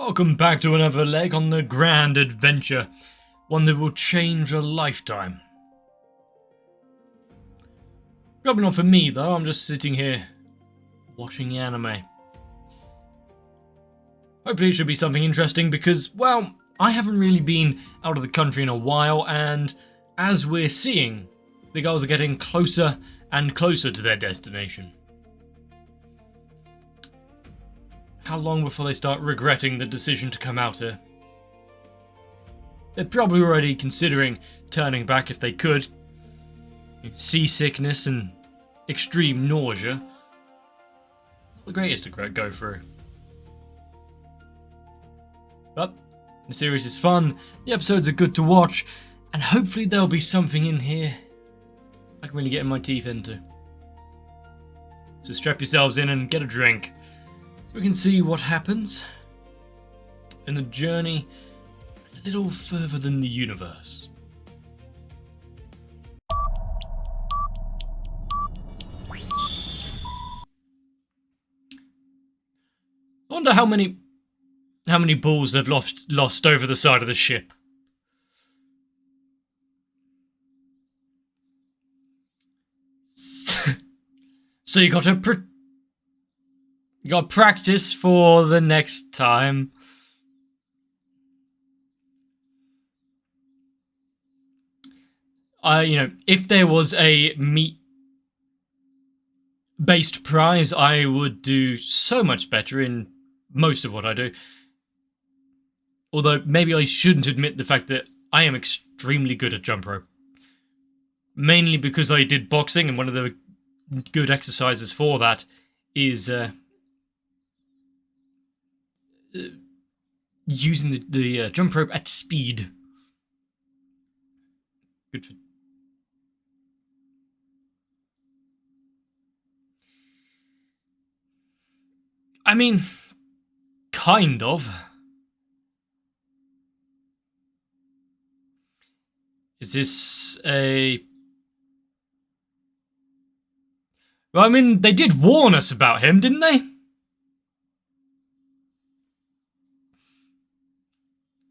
Welcome back to another leg on the grand adventure, one that will change a lifetime. Probably not for me though, I'm just sitting here watching anime. Hopefully it should be something interesting because, well, I haven't really been out of the country in a while, and as we're seeing, the girls are getting closer and closer to their destination. How long before they start regretting the decision to come out here? They're probably already considering turning back if they could. Seasickness and extreme nausea. Not the greatest to go through. But the series is fun, the episodes are good to watch, and hopefully there'll be something in here I can really get my teeth into. So strap yourselves in and get a drink, so we can see what happens. And the journey is a little further than the universe. I wonder how many balls they've lost over the side of the ship. So you got to practice for the next time. If there was a meat-based prize, I would do so much better in most of what I do. Although, maybe I shouldn't admit the fact that I am extremely good at jump rope. Mainly because I did boxing, and one of the good exercises for that is using the jump rope at speed. Good for... I mean, kind of. Is this a... Well, I mean, they did warn us about him, didn't they?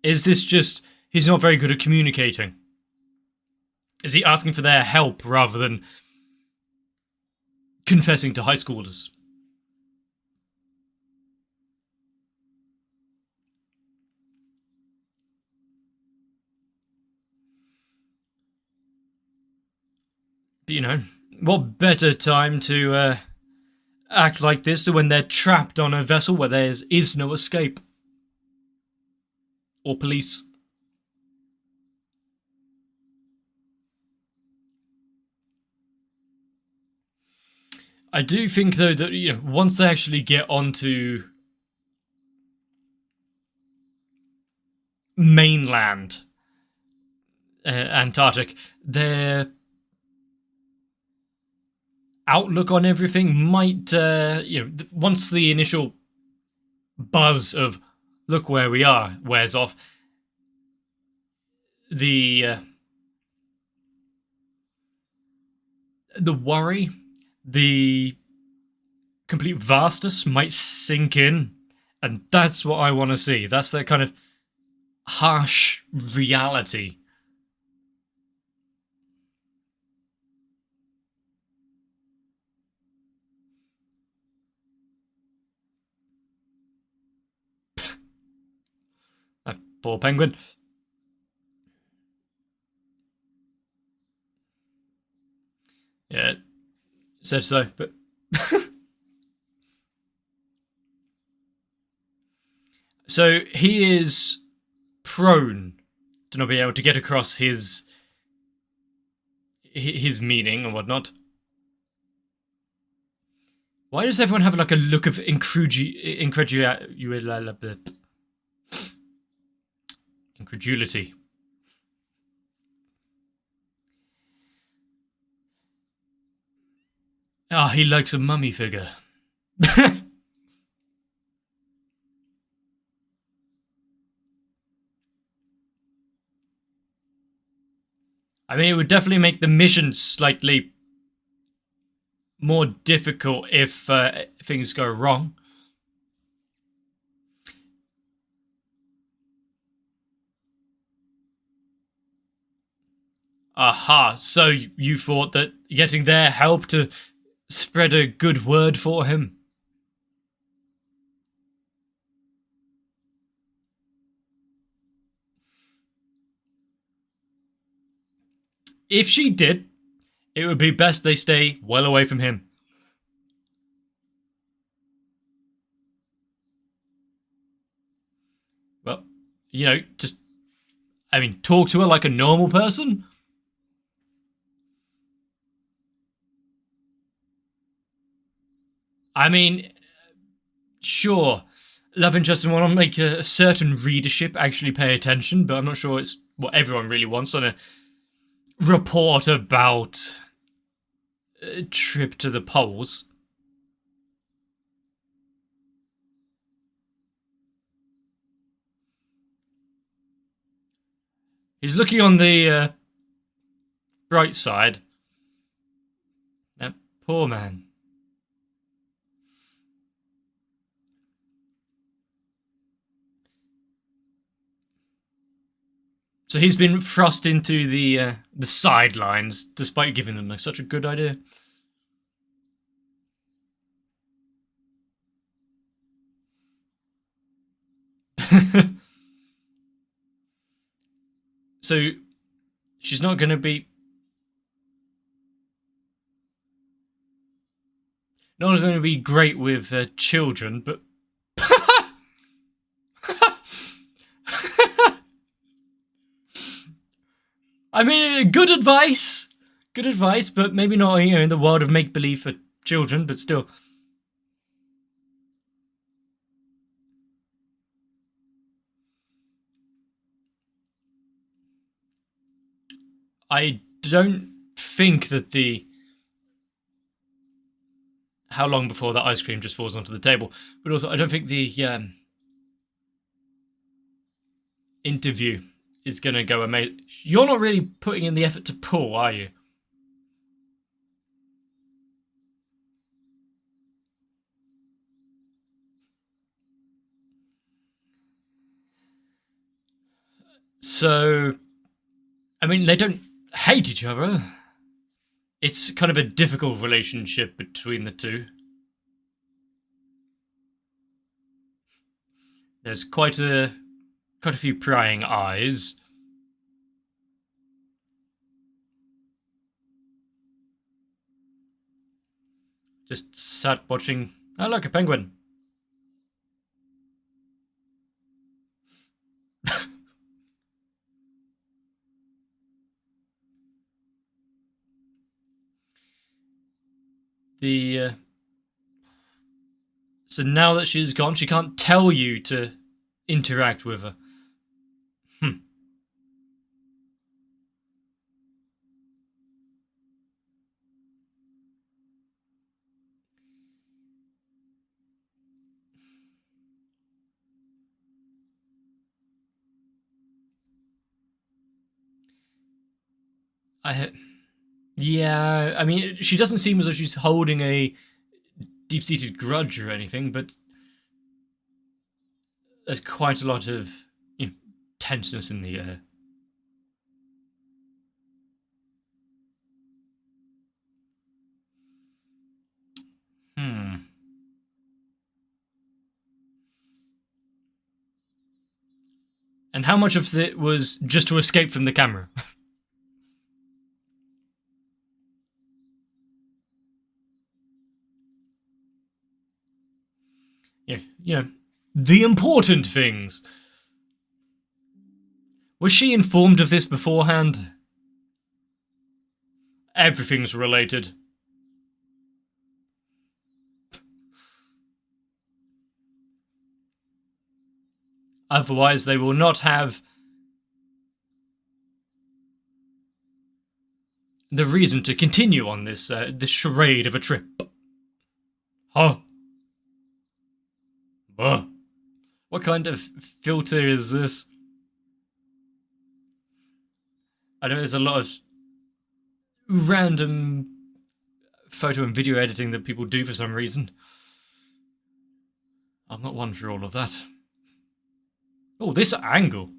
Is this just he's not very good at communicating? Is he asking for their help rather than confessing to high schoolers? But, what better time to act like this than when they're trapped on a vessel where there is no escape? Or police. I do think, though, that once they actually get onto mainland Antarctic, their outlook on everything might, once the initial buzz of look where we are wears off, the worry, the complete vastness might sink in, and that's what I want to see. That's that kind of harsh reality. That poor penguin. Yeah, said so, but... So he is prone to not be able to get across his meaning and whatnot. Why does everyone have like a look of incredulity? Ah, he likes a mummy figure. I mean, it would definitely make the mission slightly more difficult if things go wrong. Aha, so you thought that getting their help to spread a good word for him? If she did, it would be best they stay well away from him. Well, just, talk to her like a normal person. Sure, love interest and want to make a certain readership actually pay attention, but I'm not sure it's what everyone really wants on a report about a trip to the poles. He's looking on the bright side. That poor man. So he's been thrust into the sidelines, despite giving them such a good idea. So she's not going to be great with children, but good advice. Good advice, but maybe not in the world of make-believe for children, but still. I don't think that how long before that ice cream just falls onto the table, but also I don't think the interview is going to go amazing. You're not really putting in the effort to pull, are you? So, they don't hate each other. It's kind of a difficult relationship between the two. There's quite a few prying eyes. Just sat watching. Oh, look, a penguin. So now that she's gone, she can't tell you to interact with her. Yeah, she doesn't seem as though she's holding a deep-seated grudge or anything, but there's quite a lot of tenseness in the air. And how much of it was just to escape from the camera? Yeah, the important things. Was she informed of this beforehand? Everything's related. Otherwise, they will not have the reason to continue on this charade of a trip. Huh? What kind of filter is this? I know there's a lot of random photo and video editing that people do for some reason. I'm not one for all of that. Oh, this angle.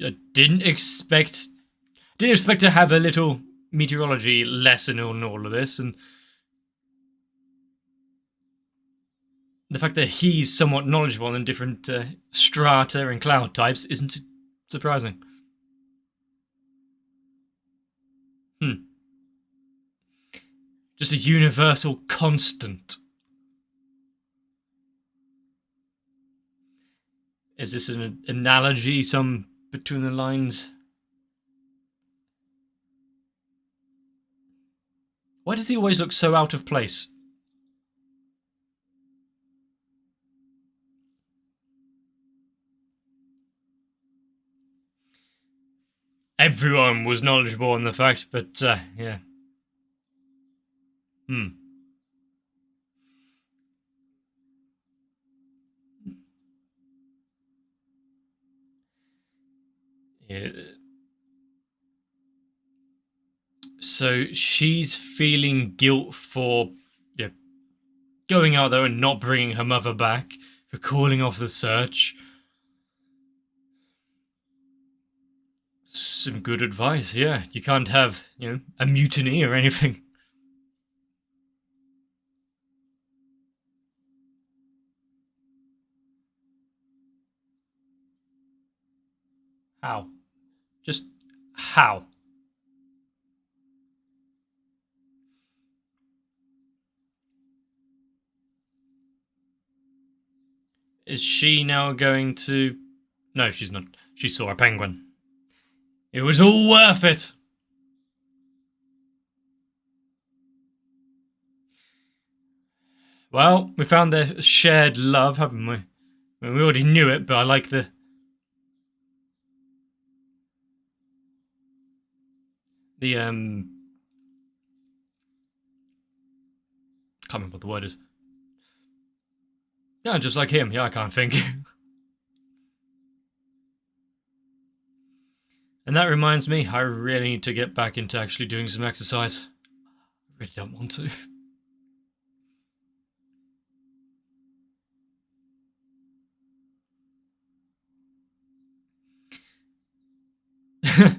I didn't expect to have a little meteorology lesson on all of this, and the fact that he's somewhat knowledgeable in different strata and cloud types isn't surprising. Just a universal constant. Is this an analogy, some between the lines? Why does he always look so out of place? Everyone was knowledgeable on the fact, but yeah. Yeah. So she's feeling guilt for going out there and not bringing her mother back, for calling off the search. Some good advice, yeah. You can't have, a mutiny or anything. How? Just how? Is she now going to... No, she's not. She saw a penguin. It was all worth it. Well, we found their shared love, haven't we? I mean, we already knew it, but I like the... can't remember what the word is. No, just like him. Yeah, I can't think. And that reminds me, I really need to get back into actually doing some exercise. I really don't want to.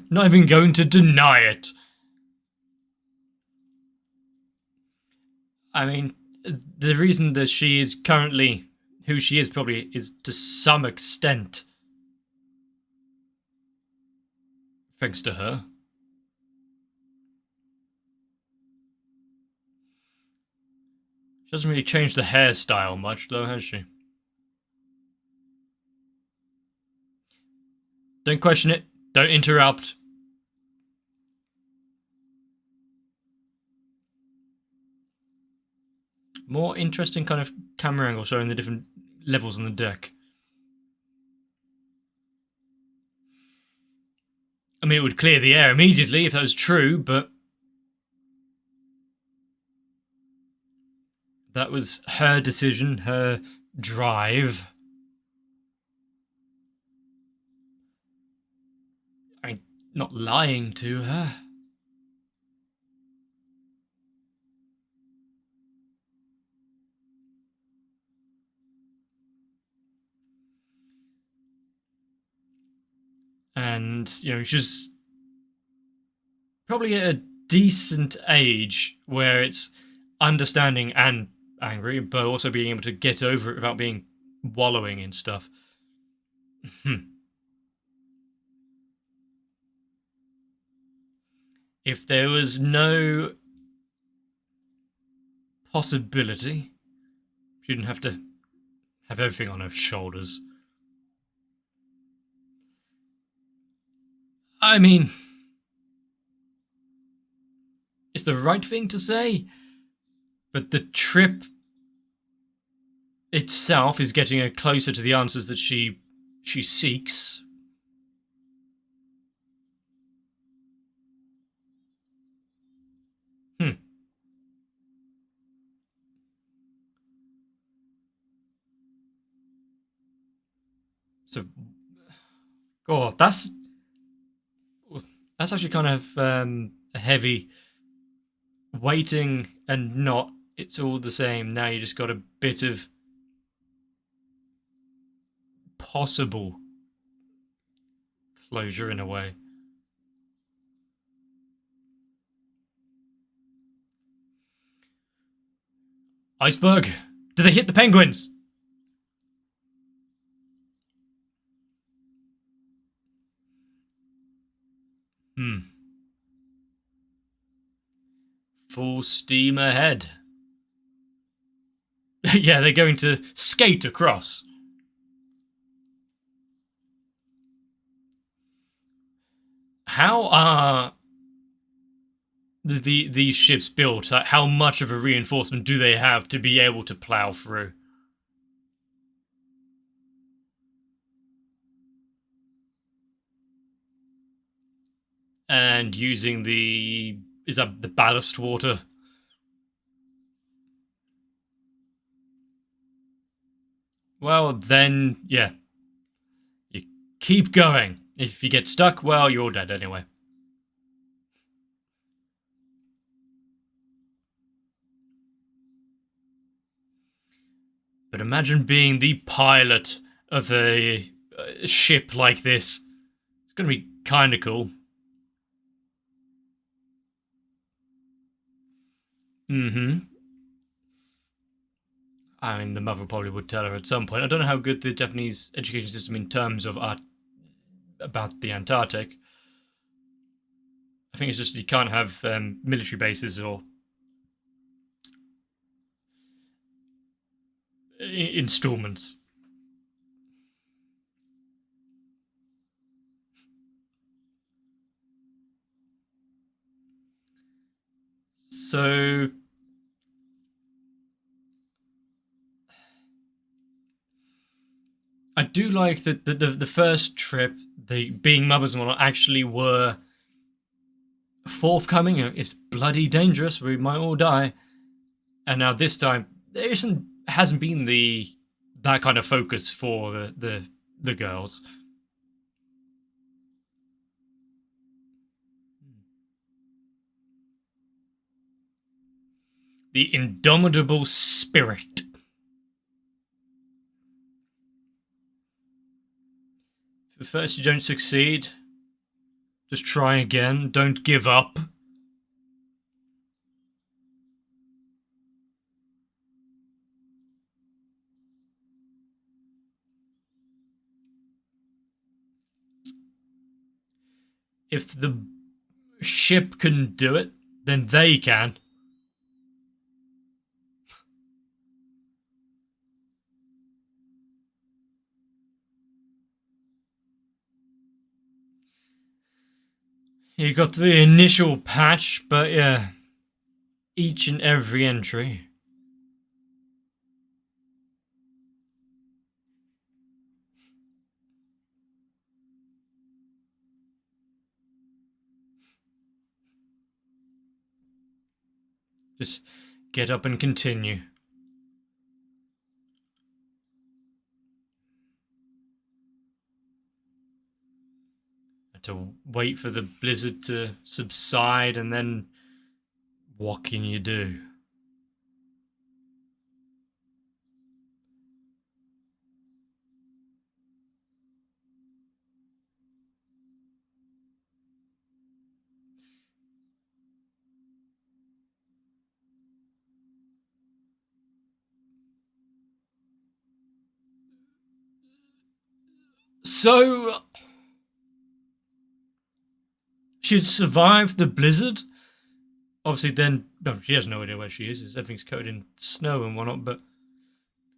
Not even going to deny it. I mean, the reason that she is currently who she is probably is to some extent thanks to her. She doesn't really change the hairstyle much, though, has she? Don't question it. Don't interrupt. More interesting kind of camera angle showing the different levels on the deck. I mean, it would clear the air immediately if that was true, but that was her decision, her drive. I'm not lying to her. And, she's probably at a decent age where it's understanding and angry, but also being able to get over it without being wallowing in stuff. If there was no possibility, she didn't have to have everything on her shoulders. I mean, it's the right thing to say, but the trip itself is getting her closer to the answers that she seeks. So, God, that's actually kind of a heavy. Waiting and not, it's all the same. Now you just got a bit of possible closure in a way. Iceberg! Do they hit the penguins? Full steam ahead. Yeah, they're going to skate across. How are these ships built? How much of a reinforcement do they have to be able to plow through? And using is that the ballast water? Well, then, yeah. You keep going. If you get stuck, well, you're dead anyway. But imagine being the pilot of a ship like this. It's going to be kind of cool. I mean, the mother probably would tell her at some point. I don't know how good the Japanese education system in terms of about the Antarctic. I think it's just you can't have military bases or installments. So I do like that the first trip, the being mothers and whatnot, actually were forthcoming. It's bloody dangerous. We might all die. And now this time there hasn't been that kind of focus for the girls. The indomitable spirit. If at first you don't succeed, just try again. Don't give up. If the ship can do it, then they can. You got the initial patch, but yeah, each and every entry. Just get up and continue. To wait for the blizzard to subside, and then what can you do? So she'd survived the blizzard. Obviously, then no, she has no idea where she is. Everything's covered in snow and whatnot. But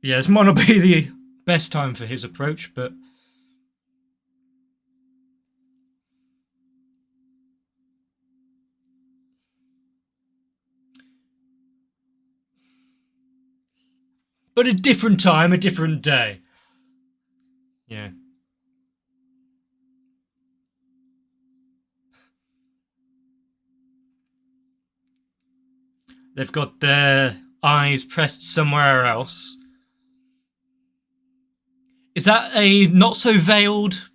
yeah, this might not be the best time for his approach. But a different time, a different day. Yeah. They've got their eyes pressed somewhere else. Is that a not so veiled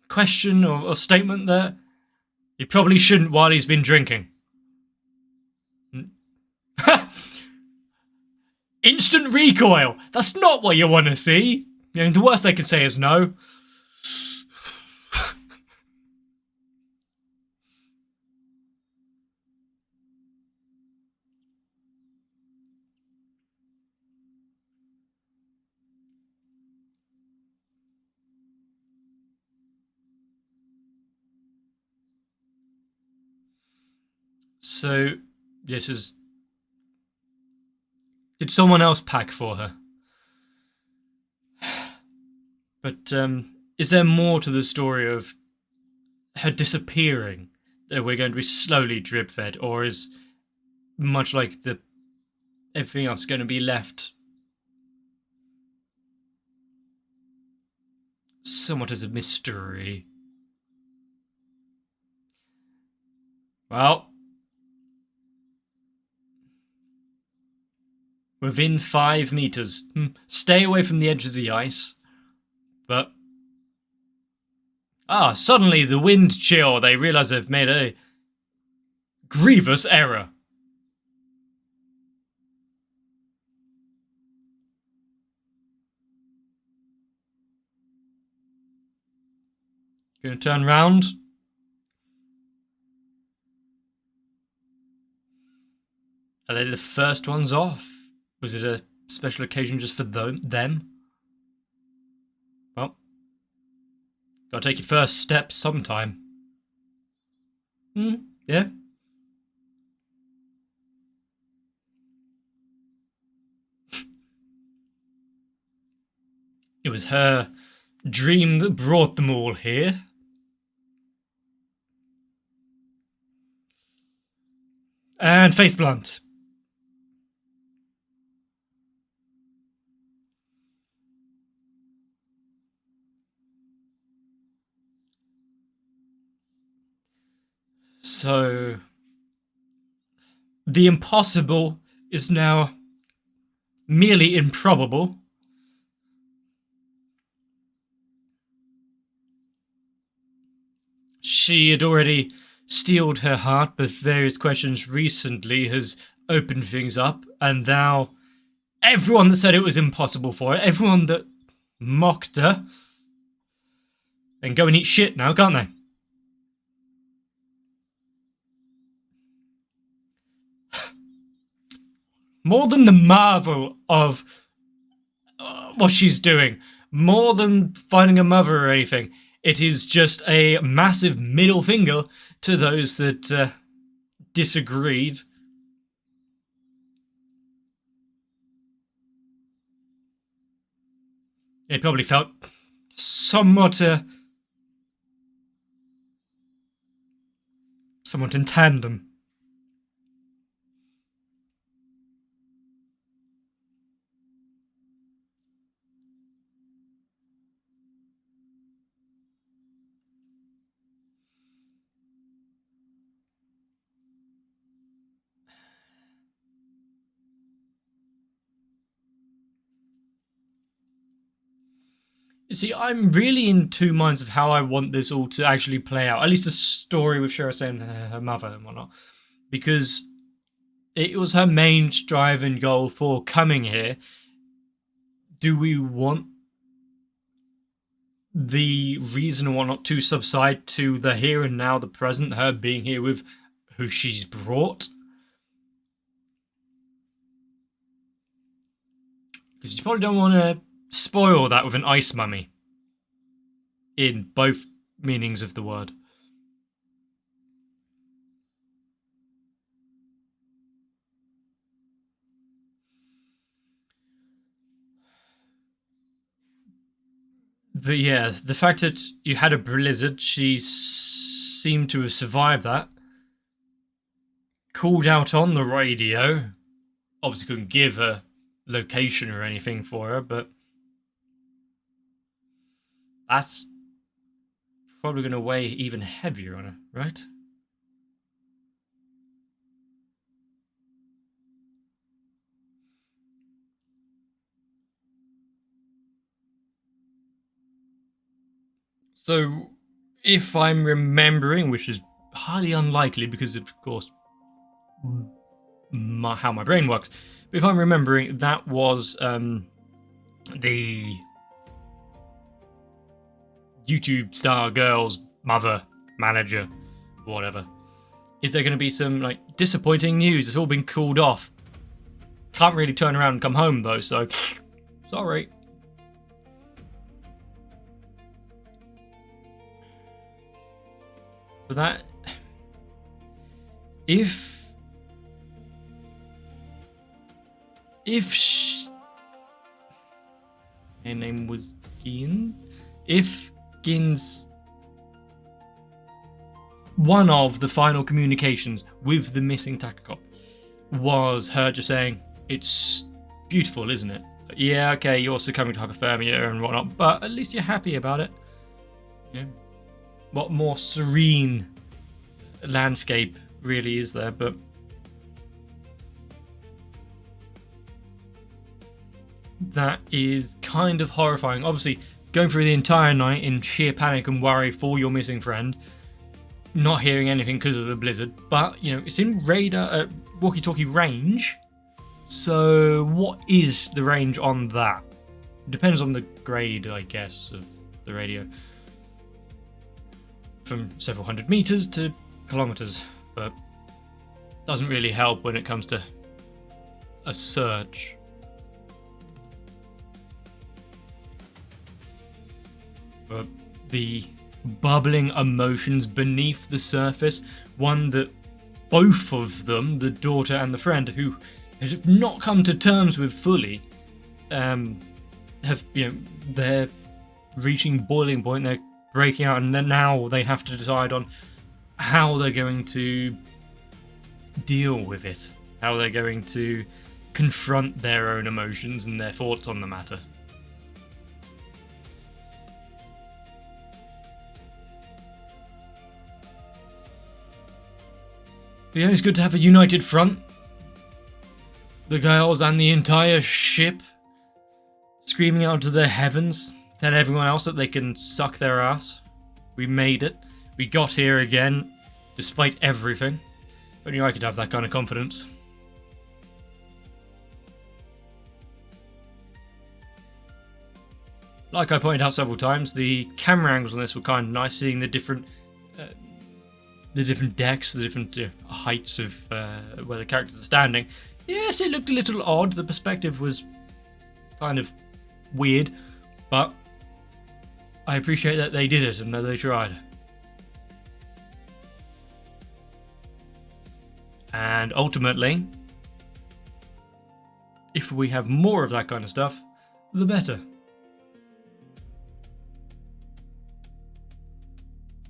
question or statement there? He probably shouldn't while he's been drinking. Instant recoil! That's not what you want to see. You know, the worst they can say is no. So, this is... Did someone else pack for her? But, is there more to the story of her disappearing that we're going to be slowly drip-fed, or is much like everything else going to be left somewhat as a mystery? Well, within 5 meters. Stay away from the edge of the ice. But... suddenly the wind chill. They realize they've made a grievous error. Gonna turn round. Are they the first ones off? Was it a special occasion just for them? Well, gotta take your first step sometime. Yeah. It was her dream that brought them all here. And face blunt. So, the impossible is now merely improbable. She had already steeled her heart, but various questions recently has opened things up, and now everyone that said it was impossible for her, everyone that mocked her, then go and eat shit now, can't they? More than the marvel of what she's doing, more than finding a mother or anything, it is just a massive middle finger to those that disagreed. It probably felt somewhat in tandem. You see, I'm really in 2 minds of how I want this all to actually play out. At least the story with Shirase and her mother and whatnot. Because it was her main drive and goal for coming here. Do we want the reason and whatnot to subside to the here and now, the present, her being here with who she's brought? Because you probably don't want to spoil that with an ice mummy. In both meanings of the word. But yeah, the fact that you had a blizzard, she seemed to have survived that. Called out on the radio. Obviously couldn't give a location or anything for her, but that's probably going to weigh even heavier on her, right? So, if I'm remembering, which is highly unlikely because of course how my brain works, but if I'm remembering, that was the YouTube star girl's mother, manager, whatever. Is there going to be some like disappointing news? It's all been called off. Can't really turn around and come home though, so sorry. But that, if her name was Gin. If Gin's one of the final communications with the missing tachykop was her just saying, "It's beautiful, isn't it? Yeah, okay, you're succumbing to hypothermia and whatnot, but at least you're happy about it." Yeah. What more serene landscape really is there? But that is kind of horrifying. Obviously, going through the entire night in sheer panic and worry for your missing friend, not hearing anything because of the blizzard, but you know, it's in radar walkie-talkie range. So what is the range on that? Depends on the grade, I guess, of the radio. From several hundred meters to kilometers, but doesn't really help when it comes to a search. But the bubbling emotions beneath the surface, one that both of them, the daughter and the friend, who have not come to terms with fully, have, you know, they're reaching boiling point, they're breaking out, and then now they have to decide on how they're going to deal with it, how they're going to confront their own emotions and their thoughts on the matter. But yeah, it's good to have a united front. The girls and the entire ship screaming out to the heavens, tell everyone else that they can suck their ass. We made it. We got here again, despite everything. Only I could have that kind of confidence. Like I pointed out several times, the camera angles on this were kind of nice, seeing the different decks, the different heights of where the characters are standing. Yes, it looked a little odd. The perspective was kind of weird, but I appreciate that they did it and that they tried. And ultimately, if we have more of that kind of stuff, the better.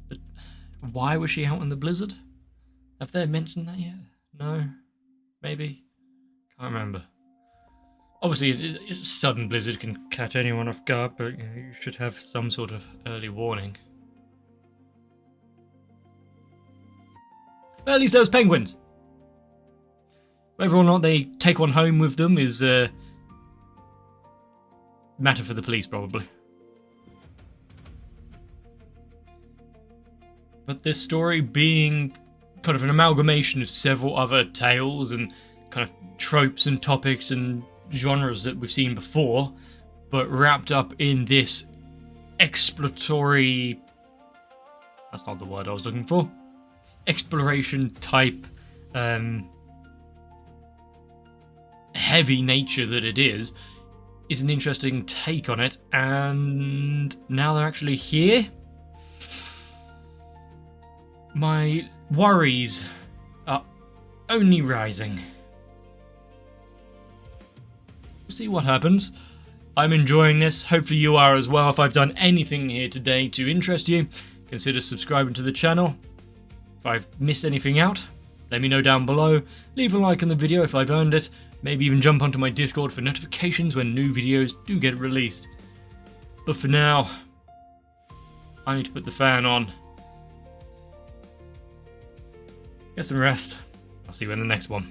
But why was she out in the blizzard? Have they mentioned that yet? No? Maybe? Can't remember. Obviously, a sudden blizzard can catch anyone off guard, but you know, you should have some sort of early warning. Well, at least those penguins. Whether or not they take one home with them is a matter for the police, probably. But this story being kind of an amalgamation of several other tales and kind of tropes and topics and genres that we've seen before, but wrapped up in this exploratory... That's not the word I was looking for. Exploration type heavy nature that it is an interesting take on it, and now they're actually here. My worries are only rising. We'll see what happens. I'm enjoying this. Hopefully you are as well. If I've done anything here today to interest you, consider subscribing to the channel. If I've missed anything out, let me know down below. Leave a like on the video if I've earned it. Maybe even jump onto my Discord for notifications when new videos do get released. But for now, I need to put the fan on. Get some rest. I'll see you in the next one.